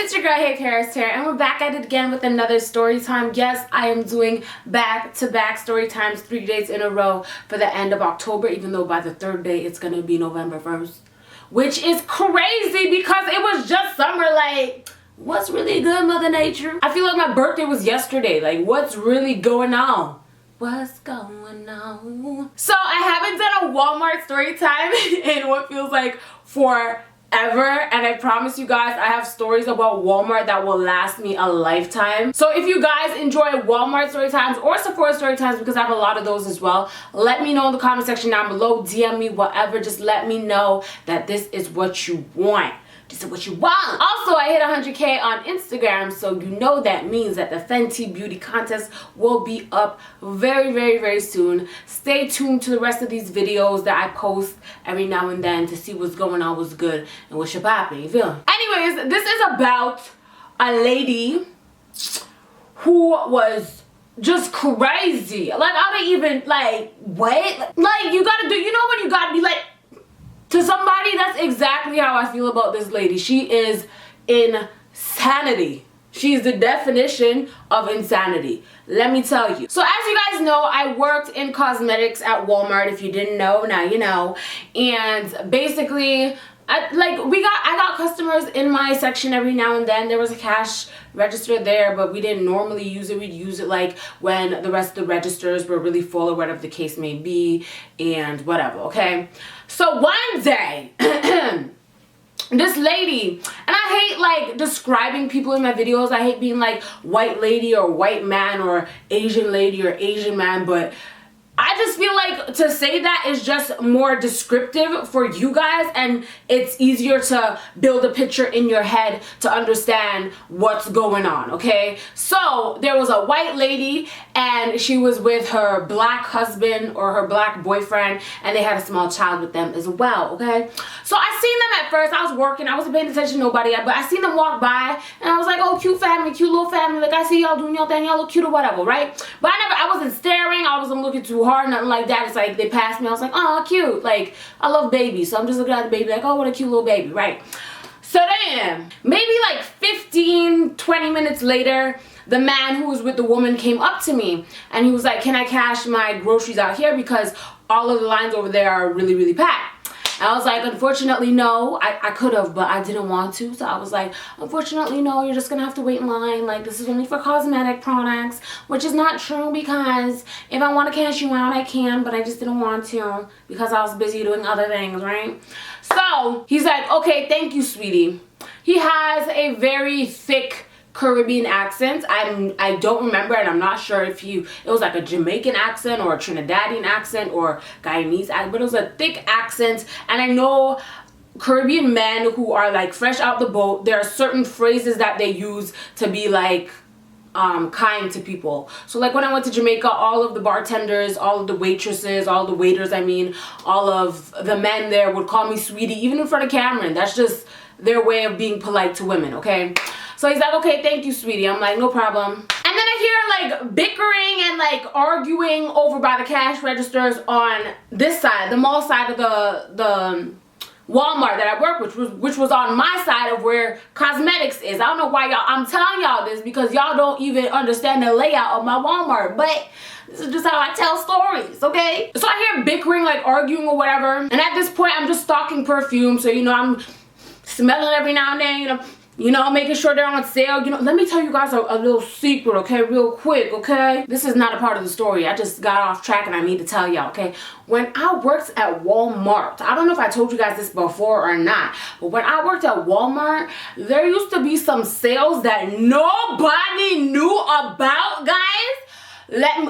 It's your girl HeyParis here, and we're back at it again with another story time. Yes, I am doing back-to-back story times 3 days in a row for the end of October, even though by the third day it's gonna be November 1st, which is crazy because it was just summer. Like, what's really good, Mother Nature? I feel like my birthday was yesterday. Like, what's really going on? What's going on? So I haven't done a Walmart story time in what feels like forever, and I promise you guys I have stories about Walmart that will last me a lifetime. So if you guys enjoy Walmart story times or Sephora story times, because I have a lot of those as well, let me know in the comment section down below. DM me, whatever. Just let me know that this is what you want. This is what you want. Also, I hit 100K on Instagram, so you know that means that the Fenty Beauty contest will be up very soon. Stay tuned to the rest of these videos that I post every now and then to see what's going on, what's good, and what's your poppin', you feel me? Anyways, this is about a lady who was just crazy. Like, I don't even, like, what? Like, you gotta do, you know when you gotta be like, to somebody, that's exactly how I feel about this lady. She is insanity. She's the definition of insanity. Let me tell you. So as you guys know, I worked in cosmetics at Walmart. If you didn't know, now you know. And basically, I got customers in my section every now and then. There was a cash register there, but we didn't normally use it. We'd use it like when the rest of the registers were really full or whatever the case may be, and whatever, okay? So one day, this lady, and I hate like describing people in my videos. I hate being like white lady or white man or Asian lady or Asian man, but I just feel like to say that is just more descriptive for you guys, and it's easier to build a picture in your head to understand what's going on, okay? So there was a white lady, and she was with her black husband or her black boyfriend, and they had a small child with them as well, okay? So I seen them at first. I was working. I wasn't paying attention to nobody, but I seen them walk by, and I was like, oh, cute family, cute little family. Like, I see y'all doing y'all thing. Y'all look cute or whatever, right? But I wasn't staring. I wasn't looking too hard, nothing like that. It's like they passed me. I was like, oh, cute. Like, I love babies, so I'm just looking at the baby like, oh, what a cute little baby, right? So then, maybe like 15, 20 minutes later, the man who was with the woman came up to me, and he was like, can I cash my groceries out here because all of the lines over there are really packed? I was like, unfortunately, no. I could have, but I didn't want to. So I was like, unfortunately, no, you're just going to have to wait in line. Like, this is only for cosmetic products, which is not true because if I want to cash you out, I can, but I just didn't want to because I was busy doing other things, right? So he's like, okay, thank you, sweetie. He has a very thick Caribbean accent. I don't remember, and I'm not sure if it was like a Jamaican accent or a Trinidadian accent or Guyanese accent, but it was a thick accent. And I know Caribbean men who are like fresh out the boat, there are certain phrases that they use to be like kind to people. So like when I went to Jamaica, all of the bartenders, all of the waitresses, all the waiters, I mean, all of the men there would call me sweetie, even in front of Cameron. That's just their way of being polite to women, okay? So he's like, okay, thank you, sweetie. I'm like, no problem. And then I hear like bickering and like arguing over by the cash registers on this side, the mall side of the Walmart that I work with, which was on my side of where cosmetics is. I don't know why I'm telling y'all this because y'all don't even understand the layout of my Walmart, but this is just how I tell stories, okay? So I hear bickering, like arguing or whatever. And at this point, I'm just stalking perfume. So, you know, I'm smelling every now and then, you know, making sure they're on sale. You know, let me tell you guys a little secret, okay, real quick, okay? This is not a part of the story. I just got off track and I need to tell y'all, okay? When I worked at Walmart, I don't know if I told you guys this before or not, but when I worked at Walmart, there used to be some sales that nobody knew about, guys.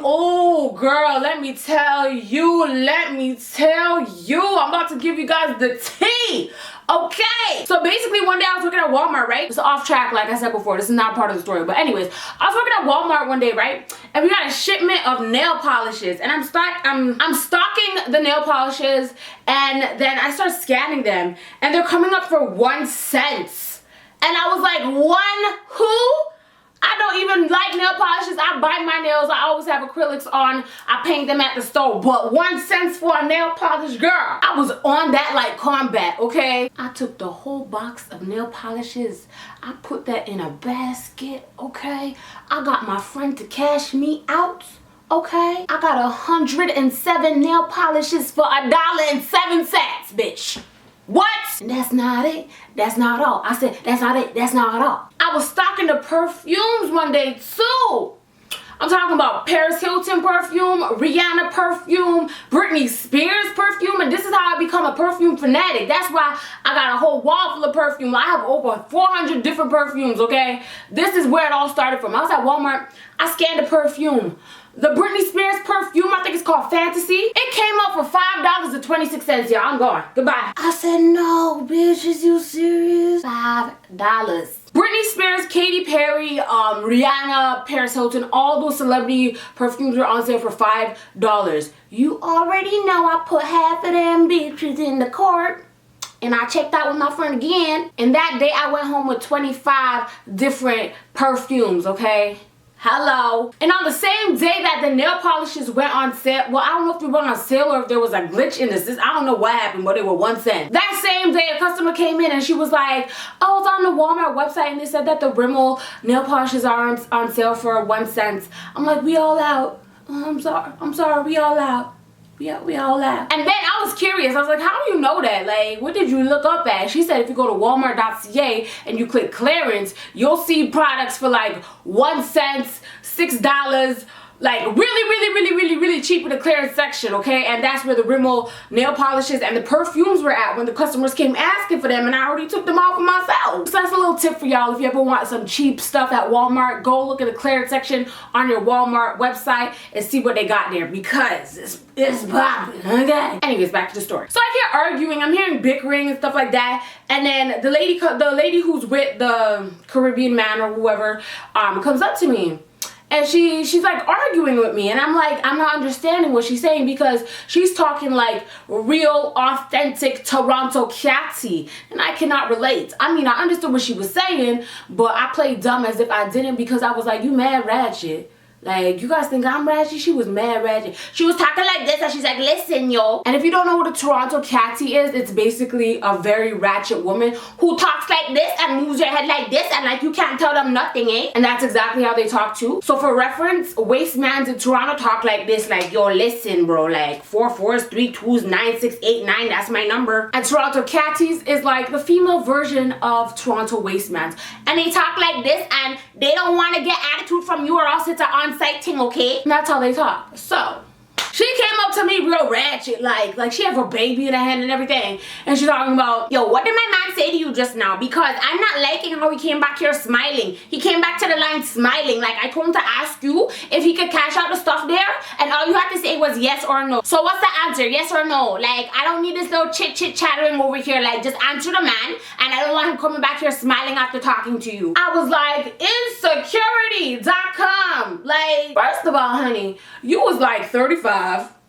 Oh girl, let me tell you, I'm about to give you guys the tea. Okay, so basically one day I was working at Walmart, right? It's off track, like I said before. This is not part of the story, but anyways, I was working at Walmart one day, right? And we got a shipment of nail polishes, and I'm stocking the nail polishes, and then I start scanning them, and they're coming up for 1 cent. And I was like, one who? I don't even like nail polishes. I bite my nails. I always have acrylics on. I paint them at the store. But 1 cent for a nail polish, girl. I was on that like combat, okay? I took the whole box of nail polishes. I put that in a basket, okay? I got my friend to cash me out, okay? I got 107 nail polishes for $1.07, bitch. What? And that's not it. That's not all. I said, that's not it. That's not all. I was stocking the perfumes one day too. I'm talking about Paris Hilton perfume, Rihanna perfume, Britney Spears perfume, and this is how I become a perfume fanatic. That's why I got a whole wall full of perfume. I have over 400 different perfumes, okay? This is where it all started from. I was at Walmart. I scanned the perfume. The Britney Spears perfume, I think it's called Fantasy. It came up for $5.26, y'all. I'm going. Goodbye. I said, no, bitch, is you serious? $5. Britney Spears, Katy Perry, Rihanna, Paris Hilton, all those celebrity perfumes were on sale for $5. You already know I put half of them bitches in the cart. And I checked out with my friend again. And that day I went home with 25 different perfumes, okay? Hello. And on the same day that the nail polishes went on sale, well, I don't know if they went on sale or if there was a glitch in this. I don't know what happened, but they were 1 cent. That same day, a customer came in and she was like, oh, it's on the Walmart website and they said that the Rimmel nail polishes are on sale for 1 cent. I'm like, we all out. I'm sorry, we all out. We all out. And then I was curious. I was like, how do you know that? Like, what did you look up at? She said if you go to walmart.ca and you click clearance, you'll see products for like 1 cent, $6, like really cheap in the clearance section, okay? And that's where the Rimmel nail polishes and the perfumes were at when the customers came asking for them, and I already took them off for myself. So that's a little tip for y'all. If you ever want some cheap stuff at Walmart, go look at the clearance section on your Walmart website and see what they got there, because it's popping, okay? Anyways, back to the story. So I hear arguing, I'm hearing bickering and stuff like that, and then the lady who's with the Caribbean man or whoever comes up to me. And she's like arguing with me, and I'm like, I'm not understanding what she's saying, because she's talking like real authentic Toronto catty, and I cannot relate. I mean, I understood what she was saying, but I played dumb as if I didn't, because I was like, you mad ratchet. Like, you guys think I'm ratchet? She was mad ratchet. She was talking like this, and she's like, listen, yo. And if you don't know what a Toronto catty is, it's basically a very ratchet woman who talks like this and moves her head like this, and like you can't tell them nothing, eh? And that's exactly how they talk too. So for reference, waste mans in Toronto talk like this, like, yo, listen, bro, like 4 4s, 3 2s, 9 6 8 9, that's my number. And Toronto catties is like the female version of Toronto waste mans. And they talk like this, and they don't want to get attitude from you, or else it's an on-site thing, okay? And that's how they talk. So she came up to me real ratchet, like she had her baby in her hand and everything, and she's talking about, yo, what did my man say to you just now? Because I'm not liking how he came back here smiling. He came back to the line smiling. Like, I told him to ask you if he could cash out the stuff there, and all you had to say was yes or no. So what's the answer? Yes or no? Like, I don't need this little chit chattering over here. Like, just answer the man, and I don't want him coming back here smiling after talking to you. I was like, insecurity.com. Like, first of all, honey, you was like 35.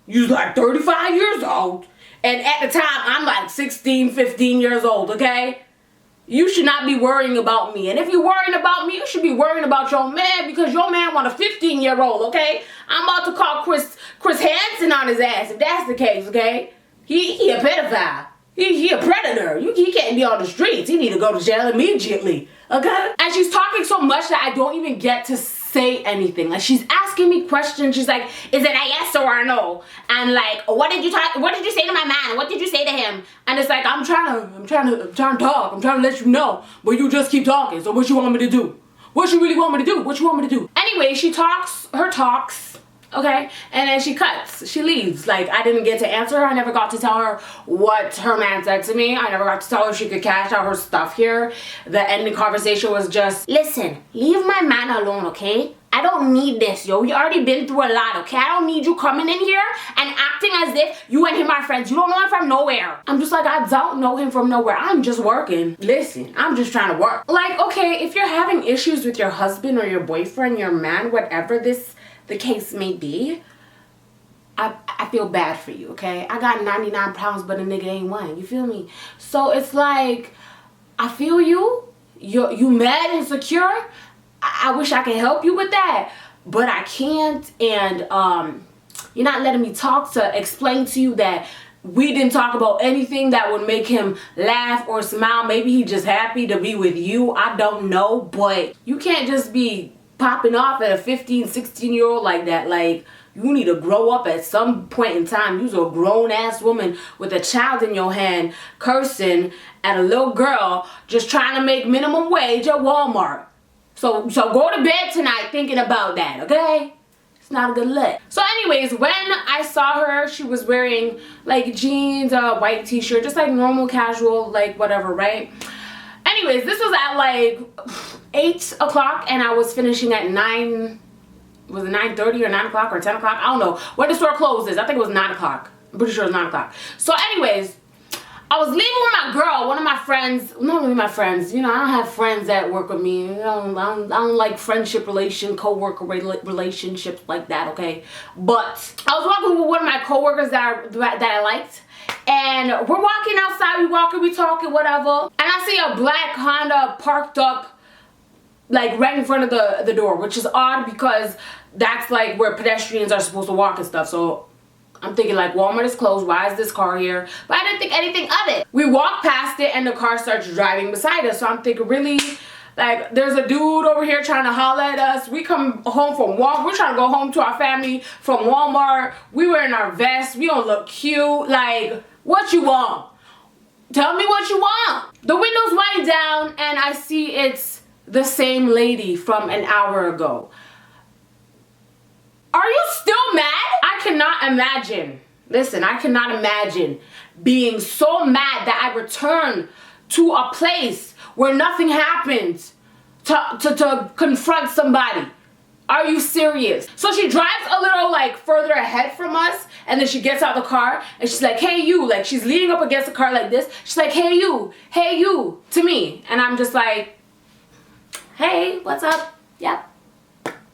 You was like 35 years old, and at the time I'm like 16, 15 years old, okay? You should not be worrying about me. And if you're worrying about me, you should be worrying about your man, because your man want a 15-year-old, okay? I'm about to call Chris Hansen on his ass if that's the case, okay? He a pedophile. He a predator. He can't be on the streets. He need to go to jail immediately, okay? And she's talking so much that I don't even get to say anything. Like, she's asking me questions. She's like, is it a yes or a no? And like, what did you say to my man? What did you say to him? And it's like, I'm trying to talk. I'm trying to let you know, but you just keep talking. So what you want me to do? What you really want me to do? What you want me to do? Anyway, she talks her talks, okay, and then she cuts. She leaves. Like, I didn't get to answer her. I never got to tell her what her man said to me. I never got to tell her if she could cash out her stuff here. The ending conversation was just, listen, leave my man alone, okay? I don't need this, yo. We already been through a lot, okay? I don't need you coming in here and acting as if you and him are friends. You don't know him from nowhere. I'm just like, I don't know him from nowhere. I'm just working. Listen, I'm just trying to work. Like, okay, if you're having issues with your husband or your boyfriend, your man, whatever the case may be, I feel bad for you, okay? I got 99 pounds, but a nigga ain't one. You feel me? So it's like, I feel you. You mad, insecure. I wish I could help you with that, but I can't, and you're not letting me talk to explain to you that we didn't talk about anything that would make him laugh or smile. Maybe he's just happy to be with you. I don't know, but you can't just be popping off at a 15, 16-year-old like that. Like, you need to grow up at some point in time. You're a grown-ass woman with a child in your hand, cursing at a little girl just trying to make minimum wage at Walmart. So go to bed tonight thinking about that, okay? It's not a good look. So anyways, when I saw her, she was wearing like jeans, a white t-shirt, just like normal casual, like whatever, right? Anyways, this was at like 8 o'clock and I was finishing at 9, was it 9:30 or 9 o'clock or 10 o'clock? I don't know when the store closes. I think it was 9 o'clock. I'm pretty sure it was 9 o'clock. So anyways, I was leaving with my girl, one of my friends, not really my friends, you know, I don't have friends that work with me. I don't like friendship co-worker relationships like that, okay? But I was walking with one of my co-workers that I liked, and we're walking outside, we talking, whatever, and I see a black Honda parked up, like right in front of the door, which is odd because that's like where pedestrians are supposed to walk and stuff, so I'm thinking like, Walmart is closed, why is this car here? But I didn't think anything of it. We walked past it and the car starts driving beside us. So I'm thinking, really? Like, there's a dude over here trying to holler at us. We come home from Walmart. We're trying to go home to our family from Walmart. We wearing our vests. We don't look cute. Like, what you want? Tell me what you want. The window's wind down and I see it's the same lady from an hour ago. Are you still mad? I cannot imagine. Listen, I cannot imagine being so mad that I return to a place where nothing happens to confront somebody. Are you serious? So she drives a little like further ahead from us and then she gets out of the car and she's like, hey you, like she's leaning up against the car like this. She's like, hey you, to me. And I'm just like, hey, what's up? Yep.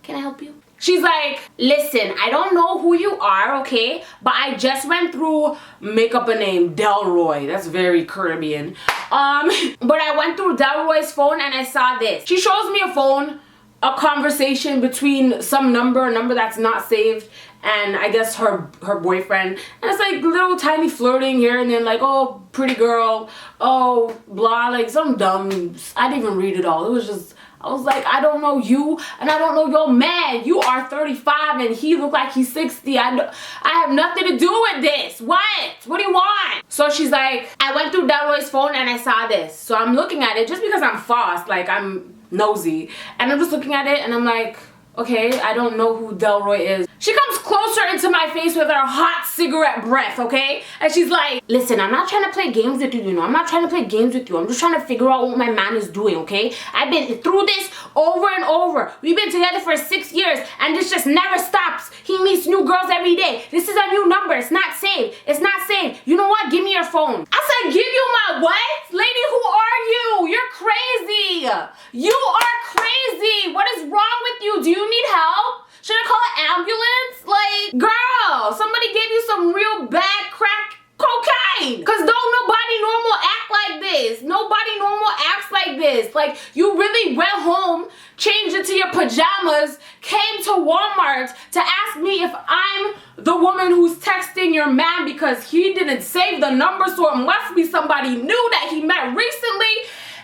Can I help you? She's like, listen, I don't know who you are, okay? But I just went through, make up a name, Delroy. That's very Caribbean. But I went through Delroy's phone and I saw this. She shows me a phone, a conversation between some number, a number that's not saved, and I guess her boyfriend. And it's like little tiny flirting here and then like, oh, pretty girl, oh, blah, like some dumb, I didn't even read it all. It was just, I was like, I don't know you and I don't know your man. You are 35 and he look like he's 60. I have nothing to do with this. What? What do you want? So she's like, I went through Delroy's phone and I saw this. So I'm looking at it just because I'm fast, like I'm nosy. And I'm just looking at it and I'm like, okay, I don't know who Delroy is. She comes closer into my face with her hot cigarette breath, okay? And she's like, listen, I'm not trying to play games with you, you know? I'm not trying to play games with you. I'm just trying to figure out what my man is doing, okay? I've been through this over and over. We've been together for 6 years and this just never stops. He meets new girls every day. This is a new number. It's not saved. It's not saved. You know what? Give me your phone. I said, give you my what? Lady, who are you? You're crazy. You are crazy. What is wrong with you? Do you need help? Should I call an ambulance? Like, girl, somebody gave you some real bad crack cocaine. Cause don't nobody normal act like this. Nobody normal acts like this. Like, you really went home, changed into your pajamas, came to Walmart to ask me if I'm the woman who's texting your man because he didn't save the number, so it must be somebody new that he met recently.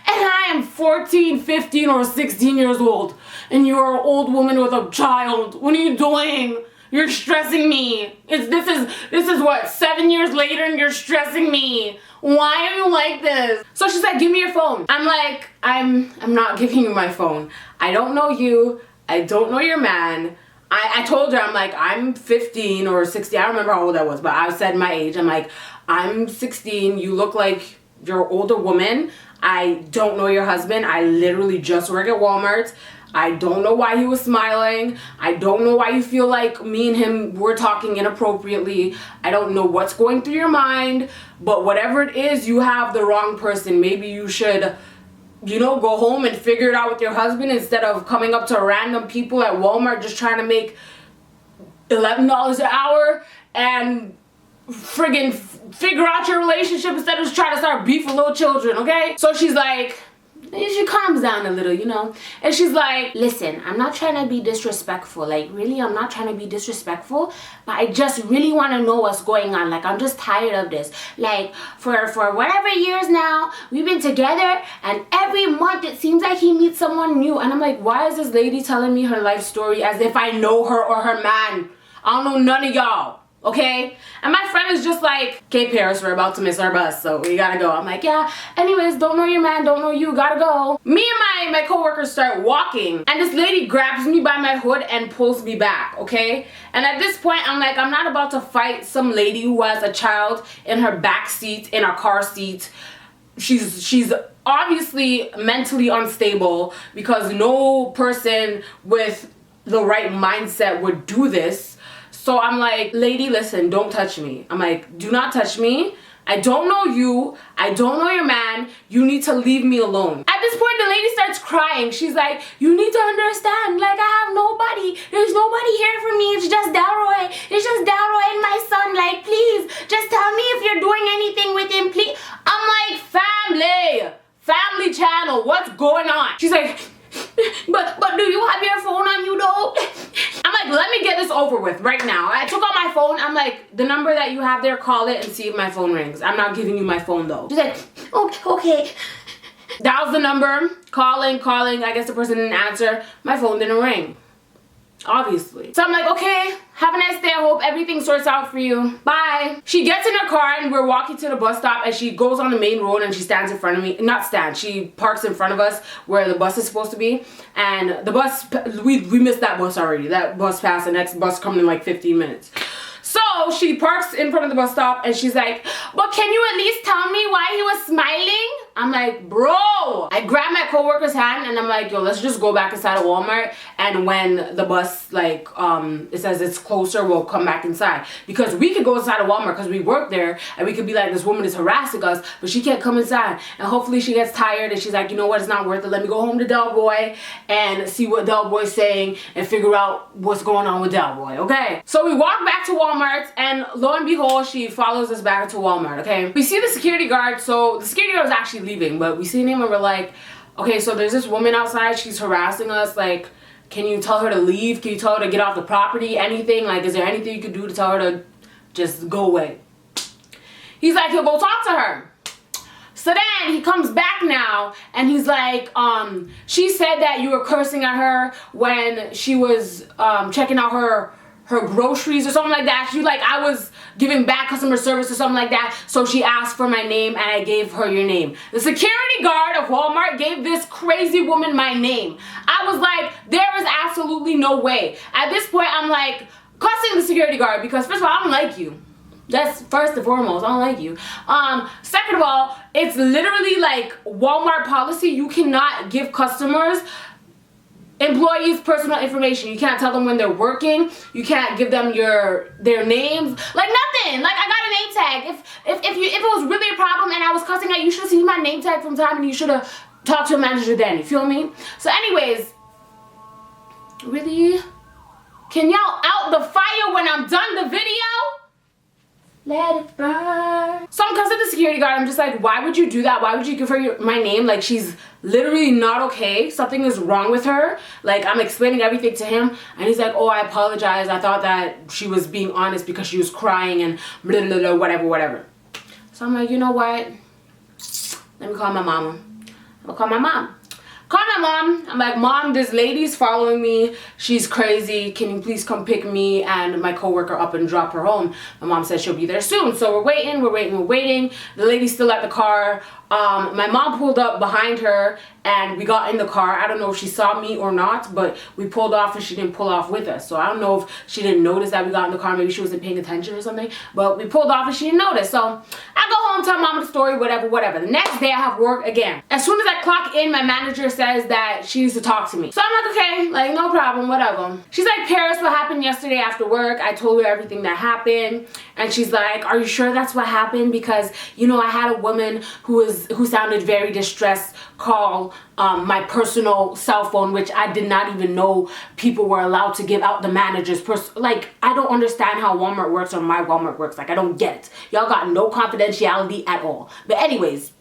And I am 14, 15, or 16 years old. And you're an old woman with a child. What are you doing? You're stressing me. This is what, 7 years later and you're stressing me. Why are you like this? So she's like, give me your phone. I'm like, I'm not giving you my phone. I don't know you. I don't know your man. I told her, I'm like, I'm 15 or 16. I don't remember how old I was, but I said my age. I'm like, I'm 16. You look like you're an older woman. I don't know your husband. I literally just work at Walmart. I don't know why he was smiling. I don't know why you feel like me and him were talking inappropriately. I don't know what's going through your mind, but whatever it is, you have the wrong person. Maybe you should, you know, go home and figure it out with your husband instead of coming up to random people at Walmart just trying to make $11 an hour and friggin' figure out your relationship instead of just trying to start beef with little children, okay? So she's like, She calms down a little, you know, and she's like, listen, I'm not trying to be disrespectful, like really, I'm not trying to be disrespectful, but I just really want to know what's going on. Like, I'm just tired of this. Like, for whatever years now, we've been together, and every month it seems like he meets someone new. And I'm like, why is this lady telling me her life story as if I know her or her man? I don't know none of y'all. Okay? And my friend is just like, okay, Paris, we're about to miss our bus, so we gotta go. I'm like, yeah, anyways, don't know your man, don't know you, gotta go. Me and my coworkers start walking, and this lady grabs me by my hood and pulls me back, okay? And at this point, I'm like, I'm not about to fight some lady who has a child in her back seat, in a car seat. She's obviously mentally unstable, because no person with the right mindset would do this. So I'm like, lady, listen, don't touch me. I'm like, do not touch me. I don't know you. I don't know your man. You need to leave me alone. At this point, the lady starts crying. She's like, you need to understand. Like, I have nobody. There's nobody here for me. It's just Delroy. It's just Delroy and my son. Like, please, just tell me if you're doing anything with him, please. I'm like, family channel, what's going on? She's like, but do you have your phone on you though? I'm like, let me get this over with right now. I took out my phone. I'm like, the number that you have there, call it and see if my phone rings. I'm not giving you my phone though. She's like, okay. That was the number. Calling. I guess the person didn't answer. My phone didn't ring. Obviously. So I'm like, okay, have a nice day. I hope everything sorts out for you. Bye. She gets in her car and we're walking to the bus stop, and she goes on the main road and she stands in front of me. Not stand, she parks in front of us where the bus is supposed to be. And the bus, we missed that bus already. That bus passed, the next bus coming in like 15 minutes. So she parks in front of the bus stop and she's like, but can you at least tell me why he was smiling? I'm like, bro. I grab my coworker's hand and I'm like, yo, let's just go back inside of Walmart, and when the bus, like, it says it's closer, we'll come back inside. Because we could go inside of Walmart because we work there, and we could be like, this woman is harassing us, but she can't come inside. And hopefully she gets tired and she's like, you know what, it's not worth it. Let me go home to Del Boy and see what Del Boy's saying and figure out what's going on with Del Boy, okay? So we walk back to Walmart, and lo and behold, she follows us back to Walmart, okay? We see the security guard, so the security guard is actually leaving, but we see him and we're like, okay, so there's this woman outside, she's harassing us, like, can you tell her to leave? Can you tell her to get off the property? Anything? Like, is there anything you could do to tell her to just go away? He's like, he'll go talk to her. So then he comes back now and he's like, she said that you were cursing at her when she was checking out her groceries or something like that. She like, I was giving bad customer service or something like that, so she asked for my name and I gave her your name. The security guard of Walmart gave this crazy woman my name. I was like, there is absolutely no way. At this point, I'm like, cussing the security guard because first of all, I don't like you. That's first and foremost, I don't like you. Second of all, it's literally like Walmart policy. You cannot give customers, employees, personal information. You can't tell them when they're working. You can't give them their names, like nothing. Like, I got a name tag. If it was really a problem and I was cussing at you, should have seen my name tag from time and you should have talked to a manager then. You feel me? So anyways, really, can y'all out the fire when I'm done the video? Let it burn. So I'm cussing the security guard. I'm just like, why would you do that? Why would you give her my name? Like, she's literally not okay. Something is wrong with her. Like, I'm explaining everything to him, and he's like, oh, I apologize. I thought that she was being honest because she was crying and blah, blah, blah, whatever. So I'm like, you know what? Let me call my mama. I'm gonna call my mom. Call my mom. I'm like, Mom, this lady's following me. She's crazy. Can you please come pick me and my coworker up and drop her home? My mom said she'll be there soon. So we're waiting. The lady's still at the car. My mom pulled up behind her and we got in the car. I don't know if she saw me or not, but we pulled off and she didn't pull off with us. So I don't know if she didn't notice that we got in the car. Maybe she wasn't paying attention or something, but we pulled off and she didn't notice. So I go home, tell Mama the story, whatever. The next day I have work again. As soon as I clock in, my manager says that she needs to talk to me. So I'm like, okay, like, no problem, whatever. She's like, Paris, what happened yesterday after work? I told her everything that happened. And she's like, are you sure that's what happened? Because, you know, I had a woman who sounded very distressed call my personal cell phone, which I did not even know people were allowed to give out the manager's like, I don't understand how Walmart works or my Walmart works. Like, I don't get it. Y'all got no confidentiality at all. But anyways,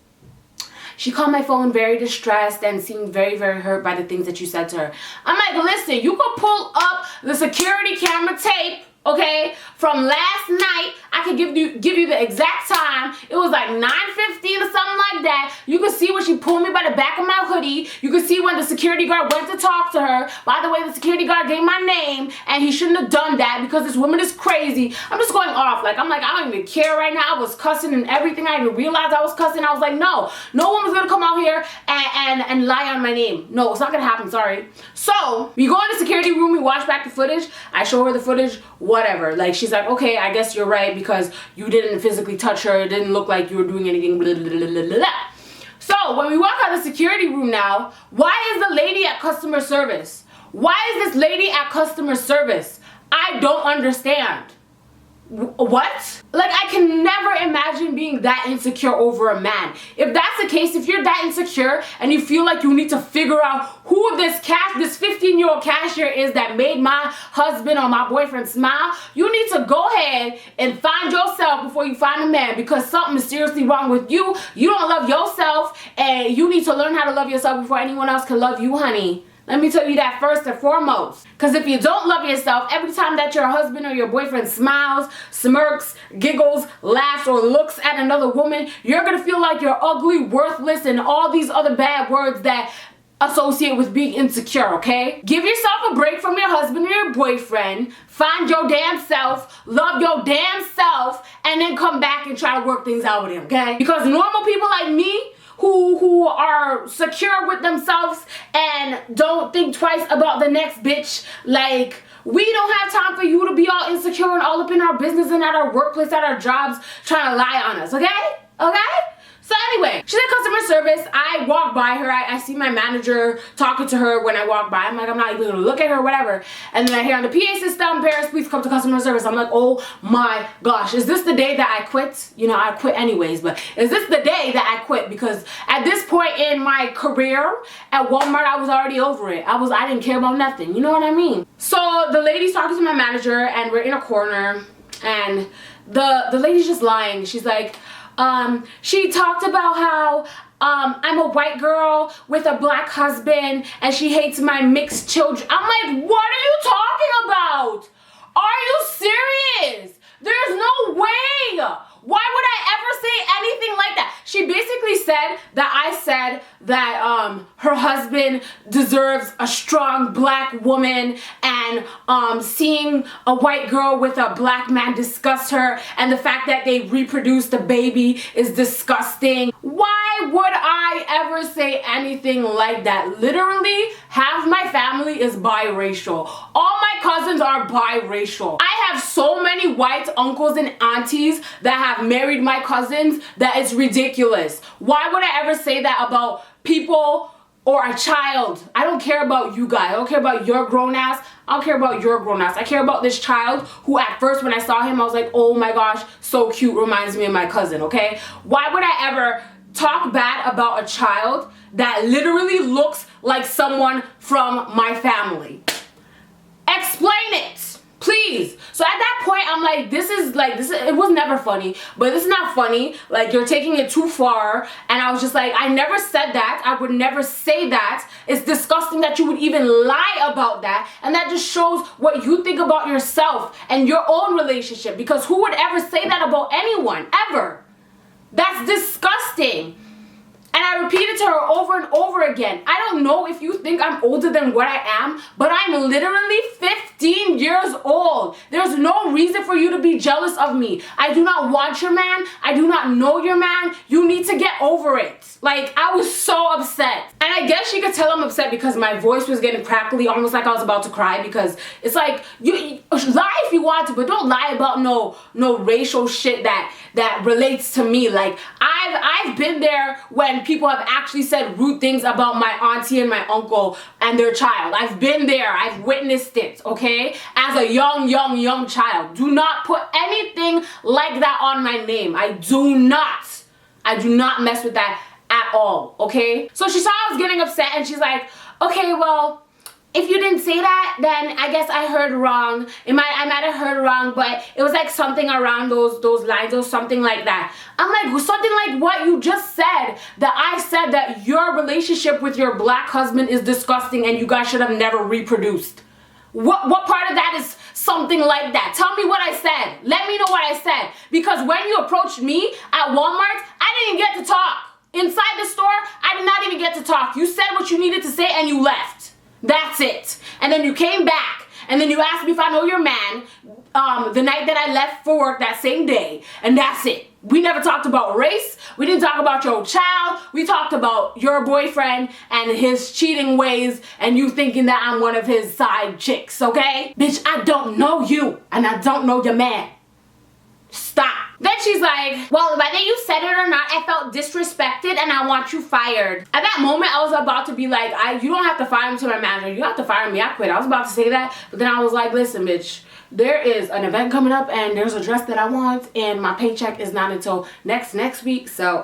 She called my phone very distressed and seemed very, very hurt by the things that you said to her. I'm like, listen, you could pull up the security camera tape, okay, from last night. I could give you the exact time. It was like 9:15 or something like that. You could see when she pulled me by the back of my hoodie. You could see when the security guard went to talk to her. By the way, the security guard gave my name, and he shouldn't have done that because this woman is crazy. I'm just going off. Like, I'm like, I don't even care right now. I was cussing and everything. I didn't realize I was cussing. I was like, no woman's gonna come out here and lie on my name. No, it's not gonna happen, sorry. So, we go in the security room, we watch back the footage. I show her the footage, whatever. Like, she's like, okay, I guess you're right because you didn't physically touch her. It didn't look like you were doing anything, blah, blah, blah, blah, blah. So, when we walk out of the security room now, why is the lady at customer service? Why is this lady at customer service? I don't understand. What? Like, I can never imagine being that insecure over a man. If that's the case, if you're that insecure and you feel like you need to figure out who this 15-year-old cashier is that made my husband or my boyfriend smile, you need to go ahead and find yourself before you find a man, because something is seriously wrong with you. You don't love yourself, and you need to learn how to love yourself before anyone else can love you, honey. Let me tell you that first and foremost. Because if you don't love yourself, every time that your husband or your boyfriend smiles, smirks, giggles, laughs, or looks at another woman, you're going to feel like you're ugly, worthless, and all these other bad words that associate with being insecure, okay? Give yourself a break from your husband or your boyfriend. Find your damn self, love your damn self, and then come back and try to work things out with him, okay? Because normal people like me, who are secure with themselves and don't think twice about the next bitch, like, we don't have time for you to be all insecure and all up in our business and at our workplace, at our jobs, trying to lie on us, okay? Okay? So anyway, she's at customer service. I walk by her. I see my manager talking to her when I walk by. I'm like, I'm not even gonna look at her, whatever. And then I hear on the PA system, Paris, please come to customer service. I'm like, oh my gosh, is this the day that I quit? You know, I quit anyways, but is this the day that I quit? Because at this point in my career at Walmart, I was already over it. I didn't care about nothing. You know what I mean? So the lady's talking to my manager, and we're in a corner, and the lady's just lying. She's like, she talked about how I'm a white girl with a black husband and she hates my mixed children. I'm like, what are you talking about? Are you serious? There's no way. Why would I ever say anything like that? She basically said that I said that her husband deserves a strong black woman, and seeing a white girl with a black man disgusts her, and the fact that they reproduced a baby is disgusting. Why would I ever say anything like that? Literally, half my family is biracial. All my cousins are biracial. I have so many white uncles and aunties that have married my cousins that it's ridiculous. Why would I ever say that about people or a child? I don't care about you guys. I don't care about your grown ass. I don't care about your grown ass. I care about this child who at first when I saw him, I was like, oh my gosh, so cute, reminds me of my cousin, okay? Why would I ever talk bad about a child that literally looks like someone from my family? Explain it, please. So at that point, I'm like, it was never funny, but this is not funny. Like, you're taking it too far. And I was just like, I never said that. I would never say that. It's disgusting that you would even lie about that. And that just shows what you think about yourself and your own relationship, because who would ever say that about anyone, ever? That's disgusting. And I repeated to her over and over again, I don't know if you think I'm older than what I am, but I'm literally 15 years old. There's no reason for you to be jealous of me. I do not want your man. I do not know your man. You need to get over it. Like, I was so upset. And I guess she could tell I'm upset because my voice was getting crackly, almost like I was about to cry, because it's like, you lie if you want to, but don't lie about no racial shit that relates to me. Like, I've been there when people have actually said rude things about my auntie and my uncle and their child. I've been there. I've witnessed it, okay? As a young child. Do not put anything like that on my name. I do not mess with that at all, okay? So she saw I was getting upset, and she's like, okay, well, if you didn't say that, then I guess I heard wrong. I might have heard wrong, but it was like something around those lines or something like that. I'm like, something like what you just said, that I said that your relationship with your black husband is disgusting and you guys should have never reproduced. What part of that is something like that? Tell me what I said. Let me know what I said. Because when you approached me at Walmart, I didn't get to talk. Inside the store, I did not even get to talk. You said what you needed to say and you left. That's it. And then you came back and then you asked me if I know your man the night that I left for work that same day. And that's it. We never talked about race. We didn't talk about your child. We talked about your boyfriend and his cheating ways and you thinking that I'm one of his side chicks, okay? Bitch, I don't know you and I don't know your man. Stop. Then she's like, well, whether you said it or not, I felt disrespected and I want you fired. At that moment, I was about to be like, you don't have to fire me to my manager. You have to fire me. I quit. I was about to say that. But then I was like, listen, bitch, there is an event coming up and there's a dress that I want and my paycheck is not until next week. So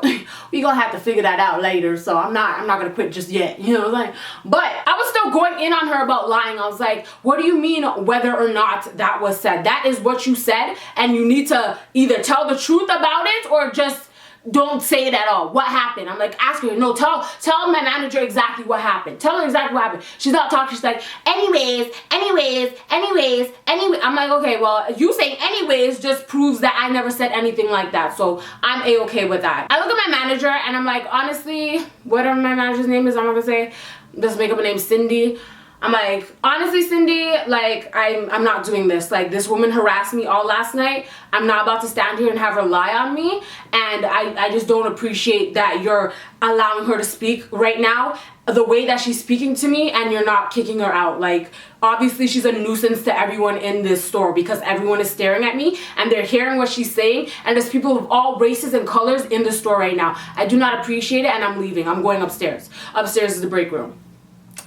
we gonna have to figure that out later. So I'm not gonna quit just yet. You know what I'm saying? But I was still going in on her about lying. I was like, what do you mean whether or not that was said? That is what you said and you need to either tell the truth about it or just don't say it at all. What happened? I'm like, ask her. No, tell my manager exactly what happened. Tell her exactly what happened. She's not talking. She's like, anyways. I'm like, okay, well, you saying anyways just proves that I never said anything like that. So I'm A-okay with that. I look at my manager and I'm like, honestly, whatever my manager's name is, I'm not gonna say, just make up a name, Cindy. I'm like, honestly, Cindy, like, I'm not doing this. Like, this woman harassed me all last night. I'm not about to stand here and have her lie on me. And I just don't appreciate that you're allowing her to speak right now the way that she's speaking to me and you're not kicking her out. Like, obviously, she's a nuisance to everyone in this store because everyone is staring at me and they're hearing what she's saying. And there's people of all races and colors in the store right now. I do not appreciate it and I'm leaving. I'm going upstairs. Upstairs is the break room.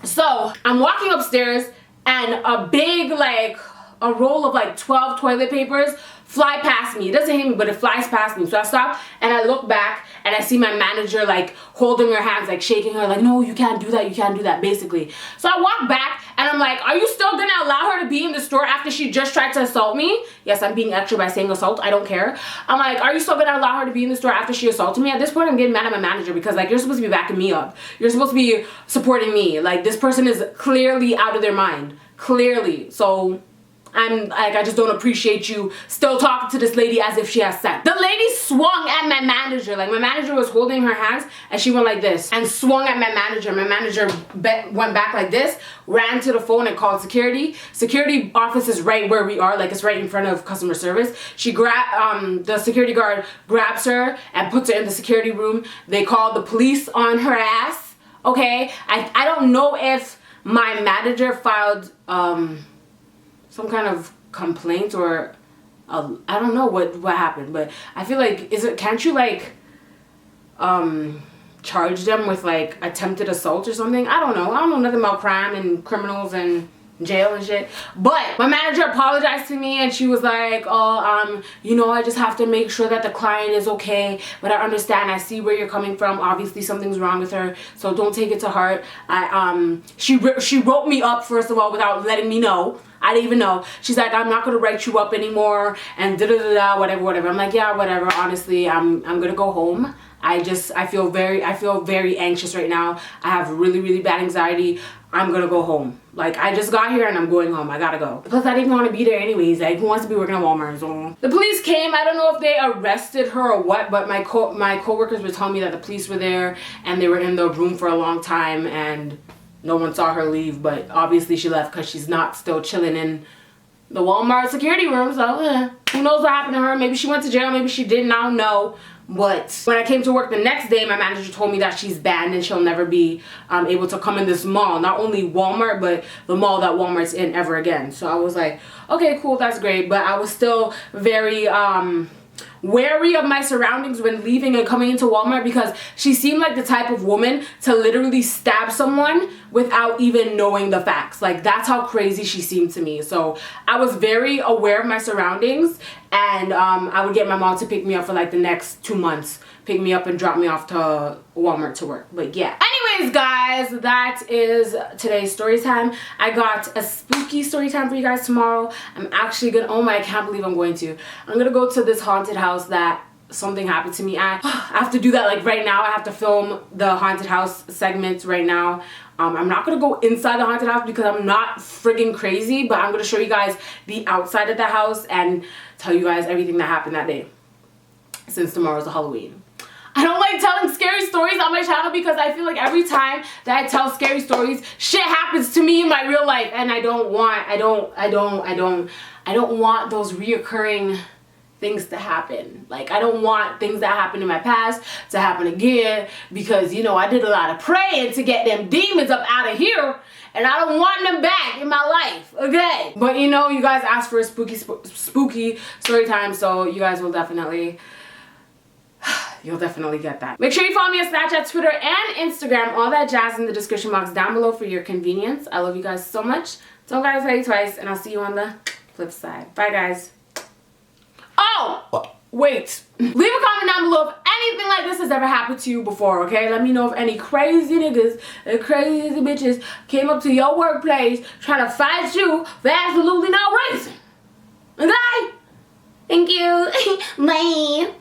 So I'm walking upstairs and a big, like, a roll of like 12 toilet papers fly past me. It doesn't hit me, but it flies past me. So I stop and I look back and I see my manager like holding her hands, like shaking her, like, no, you can't do that, you can't do that, basically. So I walk back and I'm like, are you still gonna allow her to be in the store after she just tried to assault me? Yes, I'm being extra by saying assault, I don't care. I'm like, are you still gonna allow her to be in the store after she assaulted me? At this point, I'm getting mad at my manager because, like, you're supposed to be backing me up. You're supposed to be supporting me. Like, this person is clearly out of their mind. Clearly. So I'm like, I just don't appreciate you still talking to this lady as if she has sense. The lady swung at my manager. Like, my manager was holding her hands and she went like this and swung at my manager. My manager went back like this, ran to the phone and called security. Security office is right where we are. Like, it's right in front of customer service. She the security guard grabs her and puts her in the security room. They called the police on her ass. Okay. I don't know if my manager filed some kind of complaint or I don't know what happened, but I feel like can't you like charge them with like attempted assault or something? I don't know nothing about crime and criminals and jail and shit. But my manager apologized to me and she was like, oh, you know, I just have to make sure that the client is okay, but I understand, I see where you're coming from. Obviously something's wrong with her, so don't take it to heart. She wrote me up, first of all, without letting me know. I didn't even know. She's like, I'm not gonna write you up anymore and whatever. I'm like, yeah, whatever. Honestly, I'm gonna go home. I feel very anxious right now. I have really bad anxiety. I'm gonna go home. Like, I just got here and I'm going home. I gotta go. Plus, I didn't want to be there anyways. Like, who wants to be working at Walmart? So the police came. I don't know if they arrested her or what, but my coworkers were telling me that the police were there and they were in the room for a long time and no one saw her leave. But obviously she left because she's not still chilling in the Walmart security room. So who knows what happened to her? Maybe she went to jail. Maybe she didn't. I don't know. But when I came to work the next day, my manager told me that she's banned and she'll never be able to come in this mall. Not only Walmart, but the mall that Walmart's in ever again. So I was like, okay, cool, that's great. But I was still very wary of my surroundings when leaving and coming into Walmart because she seemed like the type of woman to literally stab someone without even knowing the facts. Like, that's how crazy she seemed to me. So I was very aware of my surroundings and I would get my mom to pick me up for like the next 2 months. Pick me up and drop me off to Walmart to work. But yeah. Anyways, anyways, guys, that is today's story time. I got a spooky story time for you guys tomorrow. I'm actually gonna, oh my, I can't believe I'm going to go to this haunted house that something happened to me at. I have to do that like right now. I have to film the haunted house segments right now. I'm not gonna go inside the haunted house because I'm not friggin' crazy, but I'm gonna show you guys the outside of the house and tell you guys everything that happened that day, since tomorrow's a Halloween. I don't like telling scary stories on my channel because I feel like every time that I tell scary stories, shit happens to me in my real life, and I don't want those reoccurring things to happen. Like, I don't want things that happened in my past to happen again, because, you know, I did a lot of praying to get them demons up out of here, and I don't want them back in my life, okay? But, you know, you guys asked for a spooky story time, so you guys will definitely... You'll definitely get that. Make sure you follow me on Snapchat, Twitter, and Instagram. All that jazz in the description box down below for your convenience. I love you guys so much. Don't gotta tell you twice, and I'll see you on the flip side. Bye, guys. Oh! Wait. Leave a comment down below if anything like this has ever happened to you before, okay? Let me know if any crazy niggas and crazy bitches came up to your workplace trying to fight you for absolutely no reason. Okay? Thank you. Bye.